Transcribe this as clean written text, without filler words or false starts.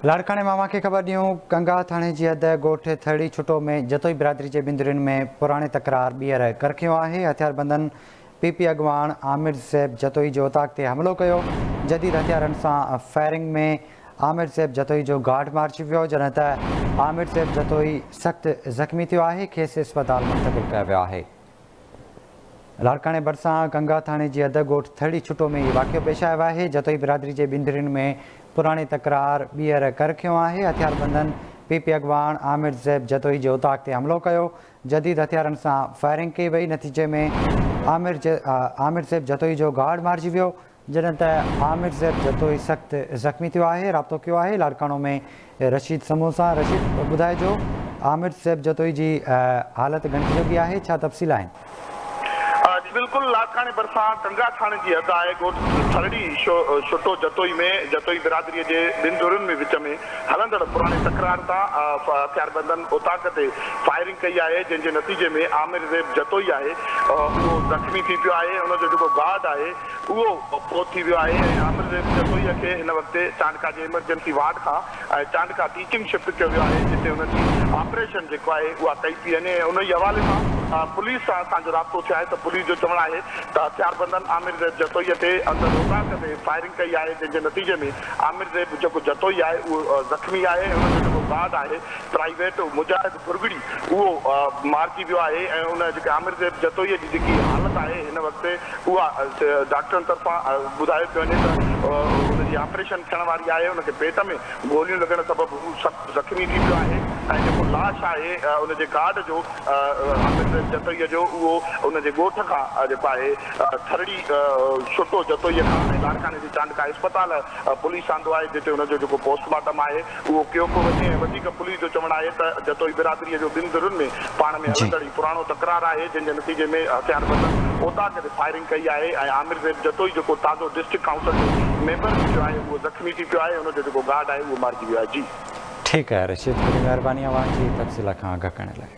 लाड़काने मामा के ख़बर ॾियूं। कंगा थाणे जी हद ॻोठ थड़ी छुटो में जतोई बिरादरी के बिंदुरियुनि में पुराणे तकरार ॿीहर करखियो आहे। हथियारबंदनि पीपी अॻवान आमिर ज़ैब जतोई जो उताक ते हमलो कयो। जदीद हथियारनि सां फायरिंग में आमिर ज़ैब जतोई जो गार्ड मारिजी वियो, जॾहिं त आमिर ज़ैब जतोई सख़्त ज़ख़्मी थियो आहे। खेसि अस्पताल मुंतक़िल कयो वियो आहे। लाड़काने भरिसां कंगा थाणे जी हद ॻोठ थड़ी छुटो में इहो वाक़ियो पेश आयो आहे। जतोई बिरादरी के बिंदुरियुनि में पुराणी तकरार ॿीहर करखियो आहे। हथियारबंदनि पीपी अॻवान आमिर ज़ैब जतोई जे उताक ते हमलो कयो। जदीद हथियारनि सां फायरिंग कई वई। नतीजे में आमिर ज़ैब जतोई जो गार्ड मारिजी वियो, जॾहिं त आमिर ज़ैब जतोई सख़्त ज़ख़्मी थियो आहे। राब्तो कयो आहे लाड़कानो में रशीद समूह सां। रशीद, ॿुधाइजो आमिर ज़ैब जतोई जी हालत घणी लॻी आहे, छा तफ़सील आहिनि? बिल्कुल लाड़काने भरिसां कंगा थाने की हद आहे। ॻोठ थरड़ी छुटो जतोई में जतोई बिरादरी के बिंदुरियुनि में विच में हलंदड़ पुराने तकरार तां हथियारबंदनि उताक ते फायरिंग कई आहे, जंहिंजे नतीजे में आमिर ज़ैब जतोई आहे उहो ज़ख़्मी थी पियो आहे। उनजो जेको गार्ड आहे उहो फोत थी वियो आहे। आमिर ज़ैब जतोई खे हिन वक़्तु चांडका जे इमरजेंसी वार्ड खां चांडका टीचिंग शिफ्ट कयो वियो आहे, जिते हुनजी ऑपरेशन जेको आहे उहा कई थी वञे। उन ई हवाले सां पुलिस सां असांजो राब्तो थियो आहे त पुलिस जो चवणु आहे त हथियारबंदनि आमिर ज़ैब जतोई ते अंदर उताक ते फायरिंग कई आहे, जंहिंजे नतीजे में आमिर ज़ैब जेको जतोई आहे उहो ज़ख़्मी आहे। हुनजो जेको गार्ड आहे प्राइवेट मुजाहिद बुरगड़ी उहो मारिजी वियो आहे। ऐं उन जेके आमिर ज़ैब जतोई जी जेकी हालत आहे हिन वक़्तु उहा डॉक्टरनि तरफ़ां ॿुधायो पियो वञे त हुनजी ऑपरेशन थियण वारी आहे। हुनखे पेट में गोलियूं लॻण सबबु हू सख़्तु ज़ख़्मी थी पियो आहे। ऐं जेको लाश आहे उनजे गार्ड जो आमिर ज़ैब जतोई जो उहो उनजे ॻोठ खां जेको आहे थरड़ी छुटो जतोई खां लाड़काने जे चांडका अस्पताल पुलिस आंदो आहे, जिते हुनजो जेको पोस्टमार्टम आहे उहो कयो पियो वञे। वधीक पुलिस जो चवणु आहे त जतोई बिरादरीअ जो बिंदुरियुनि में पाण में हलंदड़ पुराणो तकरार आहे, जंहिंजे नतीजे में हथियारबंदनि उताक ते फायरिंग कई आहे। ऐं आमिर ज़ैब जतोई जेको ताज़ो डिस्ट्रिक्ट काउंसिल जो मेंबर जो आहे उहो ज़ख़्मी थी पियो आहे। हुनजो जेको गार्ड आहे उहो मारिजी वियो आहे। जी ठीकु आहे रशीद, वॾी महिरबानी अवां जी तफ़सील खां आगाह करण लाइ।